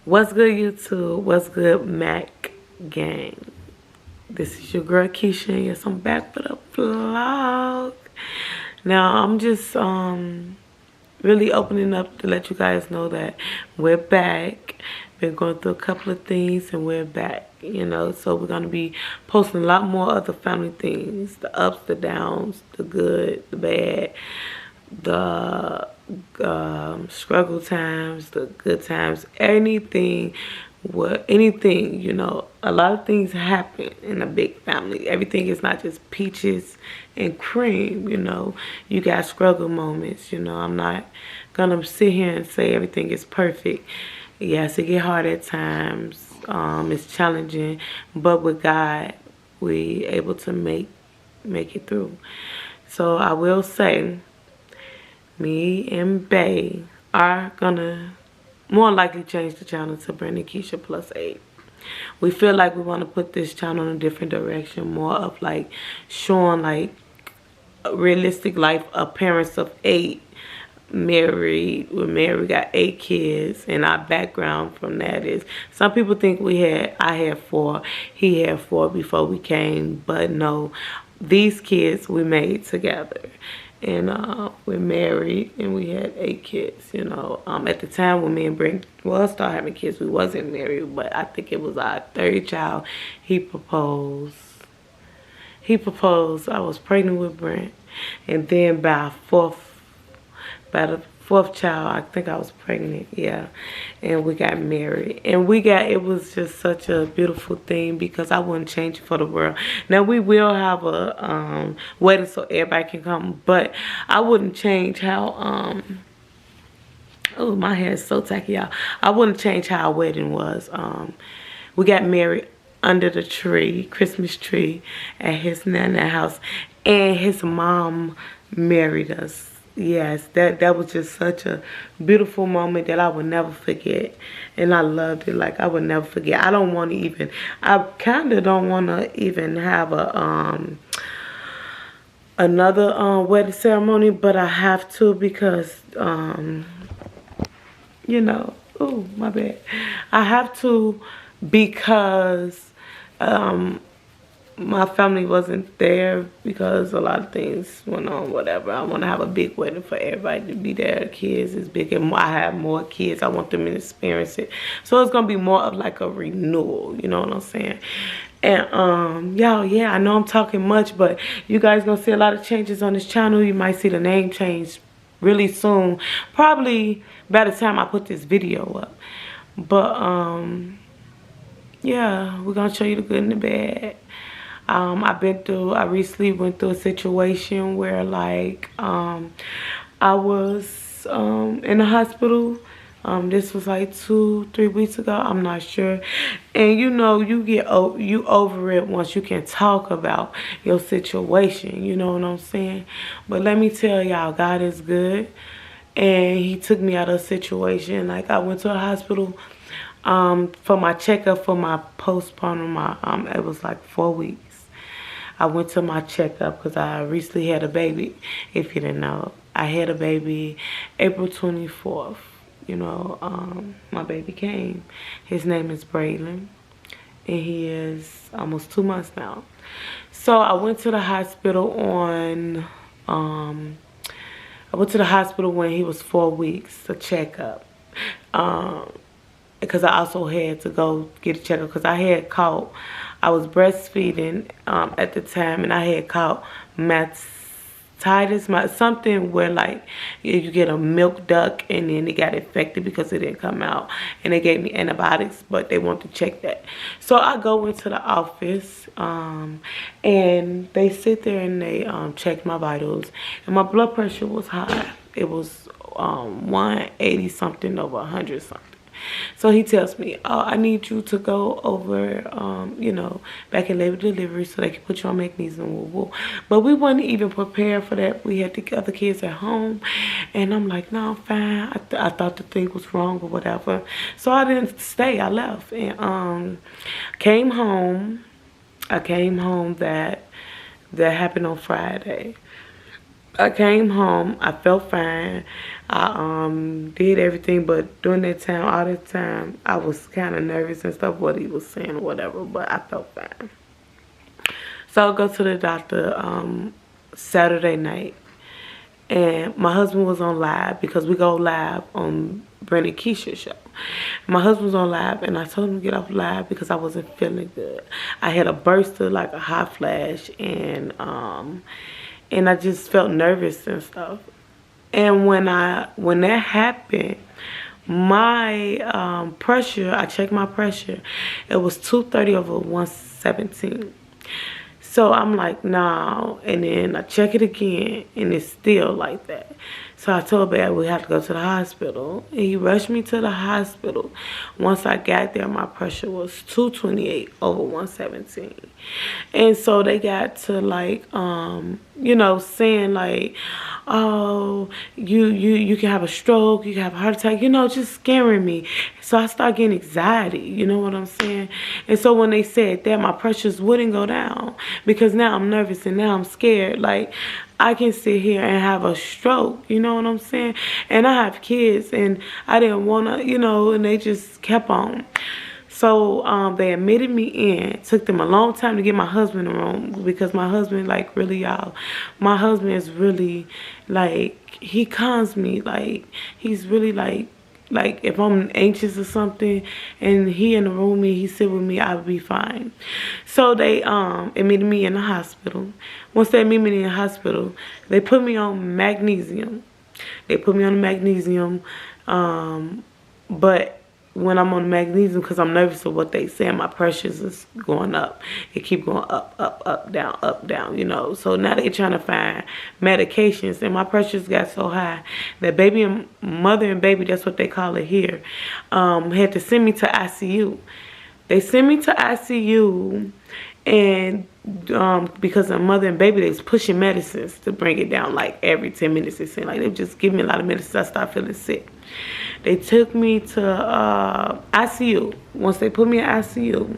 What's good, YouTube? What's good, Mac Gang? This is your girl Keisha. Yes, I'm back with a vlog. Now I'm just really opening up to let you guys know that we're back. Been going through a couple of things and we're back, so we're gonna be posting a lot more other family things, the ups, the downs, the good, the bad, the struggle times, the good times, anything, a lot of things happen in a big family. Everything is not just peaches and cream. You got struggle moments. I'm not gonna sit here and say everything is perfect. Yes, it get hard at times. It's challenging, but with God, we able to make it through. So I will say, me and Bay are gonna more likely change the channel to Brandon Keisha +8. We feel like we want to put this channel in a different direction, more of like showing like realistic life of parents of 8 married. We're married, we got 8 kids, and our background from that is, some people think I had 4, he had 4 before we came, but no, these kids we made together. And we're married and we had 8 kids. At the time when me and Brent started having kids, we wasn't married, but I think it was our 3rd child. He proposed. I was pregnant with Brent, and then by the 4th child, I think I was pregnant, yeah, and we got married, and it was just such a beautiful thing, because I wouldn't change it for the world. Now we will have a wedding so everybody can come, but I wouldn't change how oh, my hair is so tacky, y'all. I wouldn't change how our wedding was. We got married under the tree, Christmas tree, at his nana house, and his mom married us. Yes, that was just such a beautiful moment that I would never forget. And I loved it. Like, I would never forget. I kind of don't want to even have another wedding ceremony, but I have to, because oh, my bad. I have to, because my family wasn't there, because a lot of things went on, whatever. I want to have a big wedding for everybody to be there. Kids is big, and I have more kids. I want them to experience it. So it's going to be more of like a renewal, you know what I'm saying? And y'all, yeah, I know I'm talking much, but you guys going to see a lot of changes on this channel. You might see the name change really soon, probably by the time I put this video up. But yeah, we're going to show you the good and the bad. I recently went through a situation where, like, I was in the hospital. This was like 2-3 weeks ago, I'm not sure. And you over it once you can talk about your situation, you know what I'm saying? But let me tell y'all, God is good, and he took me out of a situation. Like, I went to a hospital for my checkup for my postpartum. It was like 4 weeks. I went to my checkup because I recently had a baby. If you didn't know, I had a baby April 24th. My baby came. His name is Braylon, and he is almost 2 months now. So I went to the hospital when he was 4 weeks to check up. Because I also had to go get a checkup, because I was breastfeeding at the time, and I had caught mastitis, something where, like, you get a milk duct, and then it got infected because it didn't come out, and they gave me antibiotics, but they wanted to check that. So I go into the office, and they sit there and they check my vitals, and my blood pressure was high. It was 180 something over 100 something. So he tells me, oh, I need you to go over, back in labor delivery so they can put you on magnesium. Woo woo. But we weren't even prepared for that. We had the other kids at home. And I'm like, no, I'm fine. I thought the thing was wrong or whatever. So I didn't stay. I left. And came home. I came home that happened on Friday. I came home. I felt fine. I did everything, but during that time, all that time, I was kind of nervous and stuff, what he was saying or whatever, but I felt fine. So I go to the doctor Saturday night, and my husband was on live because we go live on Brandon Keisha show. My husband was on live, and I told him to get off live because I wasn't feeling good. I had a burst of like a hot flash, and I just felt nervous and stuff. And when that happened, my pressure, I checked my pressure, it was 230/117. So I'm like, no. And then I check it again, and it's still like that. So I told Dad we have to go to the hospital. And he rushed me to the hospital. Once I got there, my pressure was 228/117. And so they got to like, saying like, oh, you can have a stroke, you can have a heart attack, just scaring me. So I started getting anxiety, you know what I'm saying? And so when they said that, my pressures wouldn't go down because now I'm nervous and now I'm scared. Like, I can sit here and have a stroke, you know what I'm saying? And I have kids, and I didn't want to, and they just kept on. So they admitted me in. Took them a long time to get my husband in the room because my husband, like, really, y'all, my husband is really, like, he calms me. Like, he's really, like if I'm anxious or something and he in the room and he sit with me, I'll be fine. So they admitted me in the hospital. Once they admitted me in the hospital, they put me on magnesium. But when I'm on magnesium, because I'm nervous of what they say, my pressures is going up. It keep going up, down, So now they trying to find medications, and my pressures got so high that mother and baby, that's what they call it here, had to send me to ICU. They sent me to ICU, and because of mother and baby, they was pushing medicines to bring it down like every 10 minutes. It seemed like they just give me a lot of medicines. I started feeling sick. They took me to ICU. Once they put me in ICU,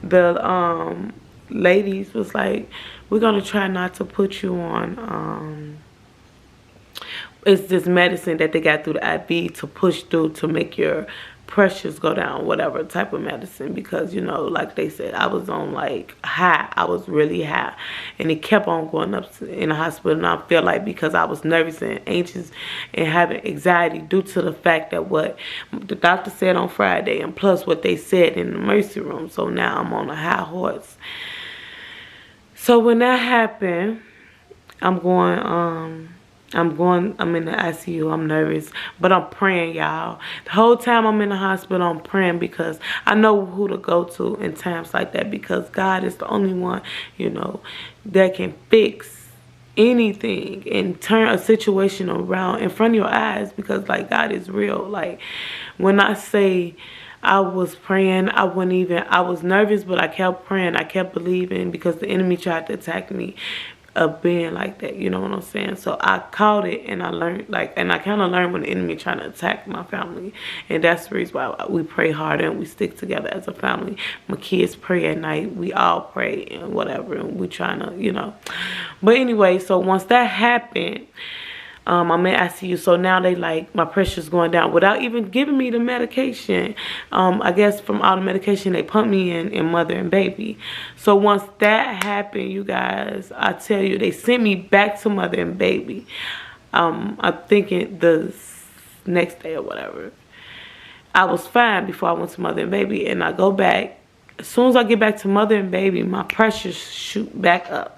the ladies was like, we're going to try not to put you on, it's this medicine that they got through the IV to push through to make your pressures go down, whatever type of medicine, because like they said, I was on like high. I was really high, and it kept on going up in the hospital. And I feel like because I was nervous and anxious and having anxiety due to the fact that what the doctor said on Friday and plus what they said in the emergency room. So now I'm on a high horse. So when that happened, I'm in the ICU. I'm nervous, but I'm praying, y'all. The whole time I'm in the hospital, I'm praying because I know who to go to in times like that, because God is the only one, that can fix anything and turn a situation around in front of your eyes, because like God is real. Like when I say I was praying, I was nervous, but I kept praying. I kept believing because the enemy tried to attack me of being like that, you know what I'm saying? So I caught it, and I learned, and I kind of learned when the enemy trying to attack my family, and that's the reason why we pray harder and we stick together as a family. My kids pray at night, we all pray and whatever, and we trying to, But anyway, so once that happened, I'm in ICU, so now they like my pressure's going down without even giving me the medication. I guess from all the medication they pump me in mother and baby. So once that happened, you guys, I tell you, they sent me back to mother and baby. I'm thinking the next day or whatever. I was fine before I went to mother and baby, and I go back. As soon as I get back to mother and baby, my pressure shoot back up.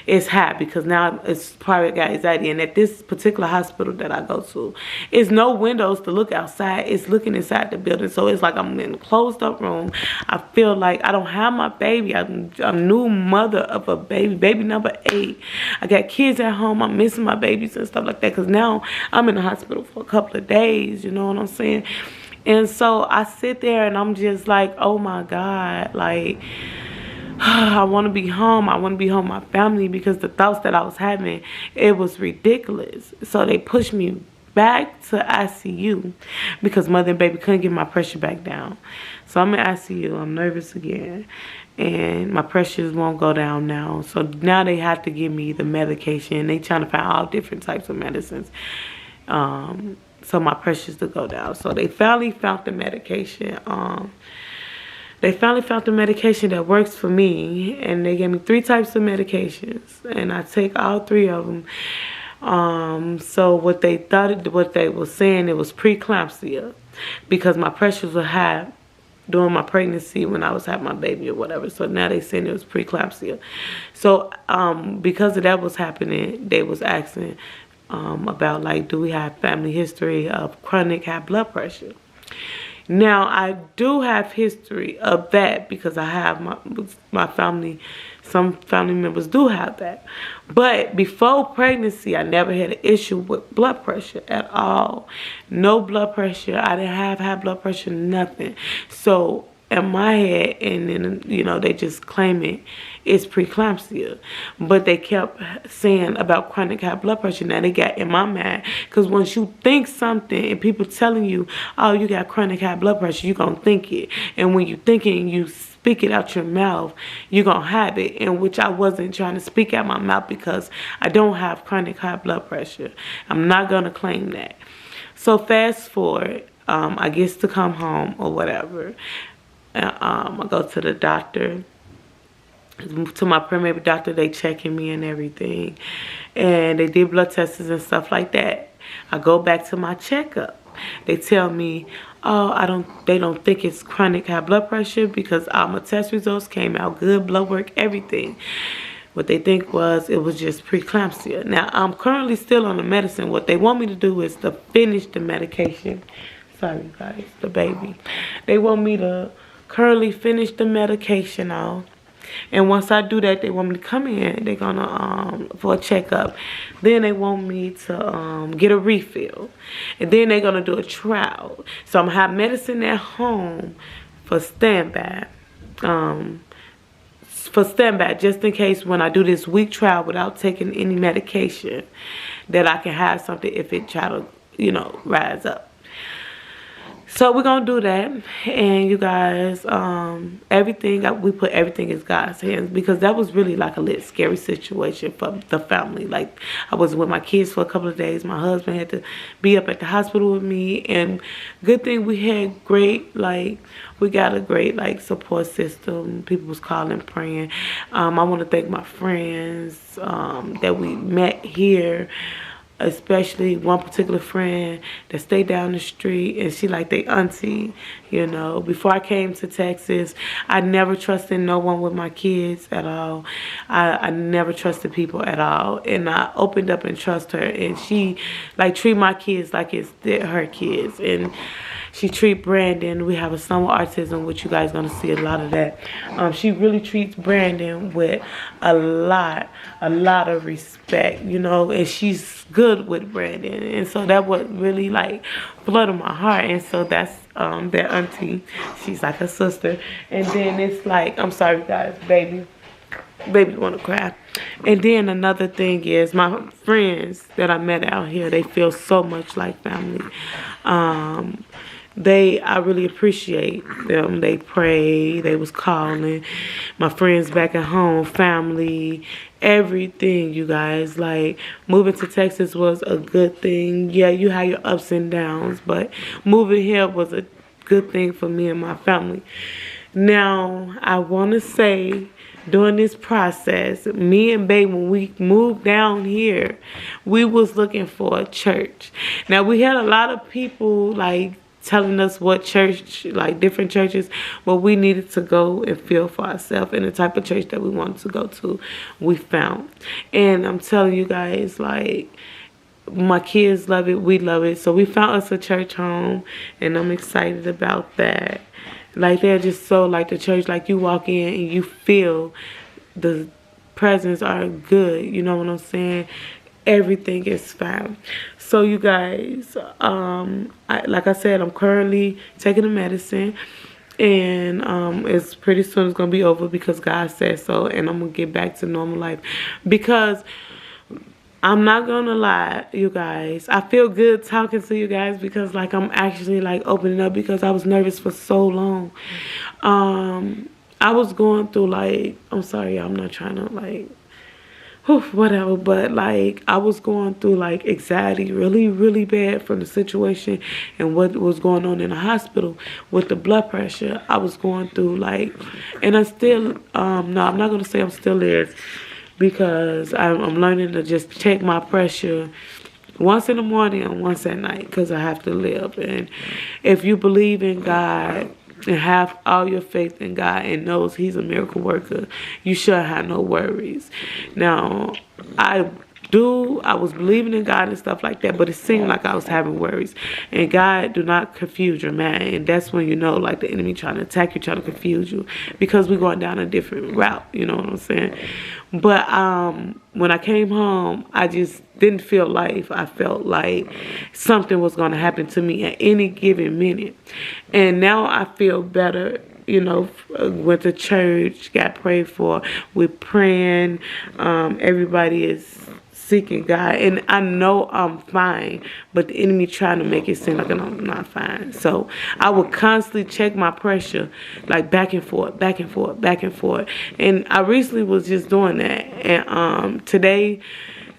It's high because now it's probably got anxiety. And at this particular hospital that I go to, it's no windows to look outside. It's looking inside the building. So it's like I'm in a closed up room. I feel like I don't have my baby. I'm a new mother of a baby number 8. I got kids at home. I'm missing my babies and stuff like that, because now I'm in the hospital for a couple of days. You know what I'm saying? And so I sit there and I'm just like, oh my God, like, I want to be home. I want to be home with my family, because the thoughts that I was having, it was ridiculous. So they pushed me back to ICU because mother and baby couldn't get my pressure back down. So I'm in ICU. I'm nervous again. And my pressures won't go down now. So now they have to give me the medication. They trying to find all different types of medicines. So my pressures to go down. So they finally found the medication. They finally found the medication that works for me. And they gave me 3 types of medications. And I take all 3 of them. So what they were saying, it was preeclampsia because my pressures were high during my pregnancy when I was having my baby or whatever. So now they saying it was preeclampsia. So because of that was happening, they was asking about like, do we have family history of chronic high blood pressure? Now I do have history of that because I have my family. Some family members do have that. But before pregnancy, I never had an issue with blood pressure at all. No blood pressure. I didn't have high blood pressure, nothing. So in my head, and then, you know, they just claim it's preeclampsia. But they kept saying about chronic high blood pressure. Now they got in my mind. Because once you think something and people telling you, oh, you got chronic high blood pressure, you're going to think it. And when you think it and you speak it out your mouth, you're going to have it. In which I wasn't trying to speak out my mouth because I don't have chronic high blood pressure. I'm not going to claim that. So fast forward, I guess to come home or whatever. I go to the doctor. To my primary doctor, they checking me and everything. And they did blood tests and stuff like that. I go back to my checkup. They tell me, oh, they don't think it's chronic high blood pressure because all my test results came out good, blood work, everything. What they think it was just preeclampsia. Now, I'm currently still on the medicine. What they want me to do is to finish the medication. Sorry, guys, the baby. They want me to currently finish the medication off. And once I do that, they want me to come in. They're gonna for a checkup. Then they want me to get a refill. And then they're gonna do a trial. So I'm gonna have medicine at home for standby. Just in case when I do this week trial without taking any medication, that I can have something if it try to, you know, rise up. So we're going to do that. And you guys, we put everything in God's hands because that was really like a little scary situation for the family. Like, I was with my kids for a couple of days. My husband had to be up at the hospital with me. And good thing we had we got a great, support system. People was calling, praying. I want to thank my friends that we met here. Especially one particular friend that stayed down the street, and she like they auntie, you know. Before I came to Texas, I never trusted no one with my kids at all. I never trusted people at all, and I opened up and trust her, and she treat my kids like it's her kids, and she treat Brandon. We have a son with autism, which you guys gonna see a lot of that. She really treats Brandon with a lot of respect, you know, and she's good with Brandon, and so that was really flooded my heart. And so that's their auntie. She's like a sister. And then it's I'm sorry guys, baby want to cry. And then another thing is my friends that I met out here, they feel so much like family. I really appreciate them. They pray. They was calling. My friends back at home, family, everything, you guys. Moving to Texas was a good thing. Yeah, you have your ups and downs, but moving here was a good thing for me and my family. Now, I want to say, during this process, me and Babe, when we moved down here, we was looking for a church. Now, we had a lot of people, telling us what church, different churches, where we needed to go and feel for ourselves, and the type of church that we wanted to go to, we found. And I'm telling you guys, my kids love it, we love it. So we found us a church home, and I'm excited about that. They're just so the church, you walk in and you feel the presence are good, you know what I'm saying? Everything is fine. So you guys, like I said, I'm currently taking the medicine, and it's pretty soon it's gonna be over because God said so, and I'm gonna get back to normal life. Because I'm not gonna lie, you guys. I feel good talking to you guys because like I'm actually like opening up because I was nervous for so long. I was going through like, I'm sorry, I'm not trying to like whatever, but like I was going through like anxiety really bad from the situation and what was going on in the hospital with the blood pressure. I was going through like, and I still no, I'm not gonna say I'm still there, because I'm learning to just check my pressure once in the morning and once at night, because I have to live. And if you believe in God and have all your faith in God and knows He's a miracle worker, you should have no worries. Now, I was believing in God and stuff like that, but it seemed like I was having worries. And God do not confuse your mind. And that's when you know like the enemy trying to attack you, trying to confuse you, because we're going down a different route, you know what I'm saying? But when I came home, I just didn't feel life. I felt like something was going to happen to me at any given minute. And now I feel better. You know, went to church, got prayed for. We're praying. Everybody is seeking God, and I know I'm fine, but the enemy trying to make it seem like I'm not fine. So I would constantly check my pressure, like back and forth, back and forth, back and forth. And I recently was just doing that. And today,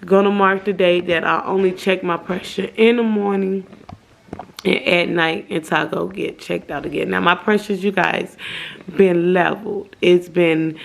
gonna mark the day that I only check my pressure in the morning and at night until I go get checked out again. Now my pressures, you guys, been leveled. It's been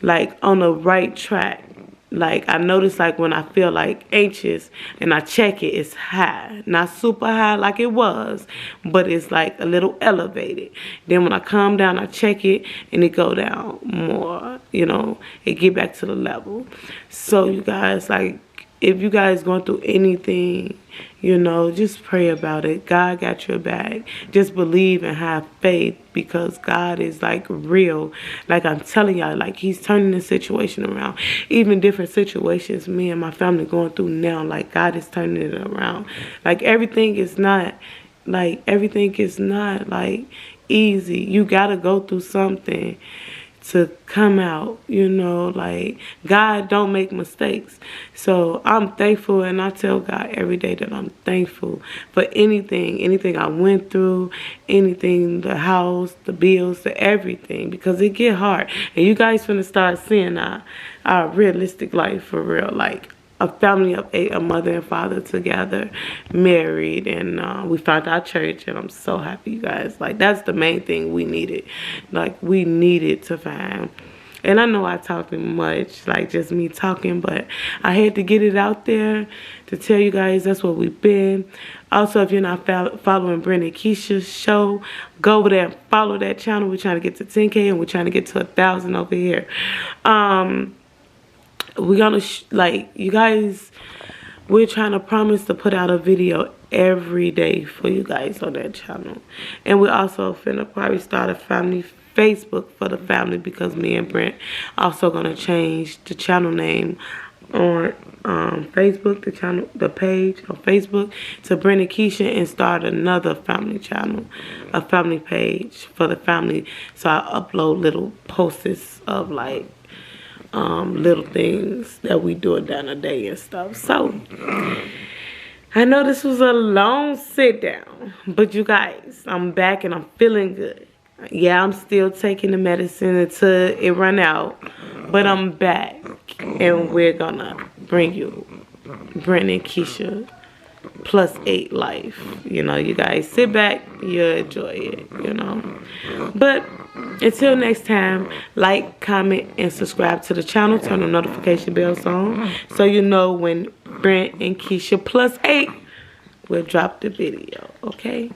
like on the right track. Like I notice like when I feel like anxious and I check it, it's high. Not super high like it was, but it's like a little elevated. Then when I calm down, I check it and it go down more, you know, it get back to the level. So you guys, like, if you guys going through anything, you know, just pray about it. God got your back. Just believe and have faith, because God is like real. Like I'm telling y'all, like He's turning the situation around. Even different situations me and my family going through now, like God is turning it around. Like everything is not like easy. You gotta go through something to come out, you know, like God don't make mistakes. So I'm thankful, and I tell God every day that I'm thankful for anything I went through, anything, the house, the bills, the everything, because it get hard. And you guys finna start seeing our realistic life for real, like a family of 8, a mother and father together, married, and we found our church, and I'm so happy, you guys. Like that's the main thing we needed. Like we needed to find. And I know I talk too much, like just me talking, but I had to get it out there to tell you guys that's what we've been. Also, if you're not following Brent and Keisha's show, go over there and follow that channel. We're trying to get to 10K, and we're trying to get to 1,000 over here. We're gonna like, you guys, we're trying to promise to put out a video every day for you guys on that channel. And we're also finna probably start a family Facebook for the family, because me and Brent also gonna change the channel name on Facebook, the page on Facebook, to Brent and Keisha, and start another family channel, a family page for the family. So I upload little posts of like little things that we do during the day and stuff. So I know this was a long sit down, but you guys, I'm back and I'm feeling good. Yeah, I'm still taking the medicine until it run out, but I'm back, and we're gonna bring you Brent and Keisha +8 life. You know, you guys sit back, you'll enjoy it, you know. But until next time, like, comment, and subscribe to the channel. Turn the notification bells on so you know when Brent and Keisha +8 will drop the video, okay?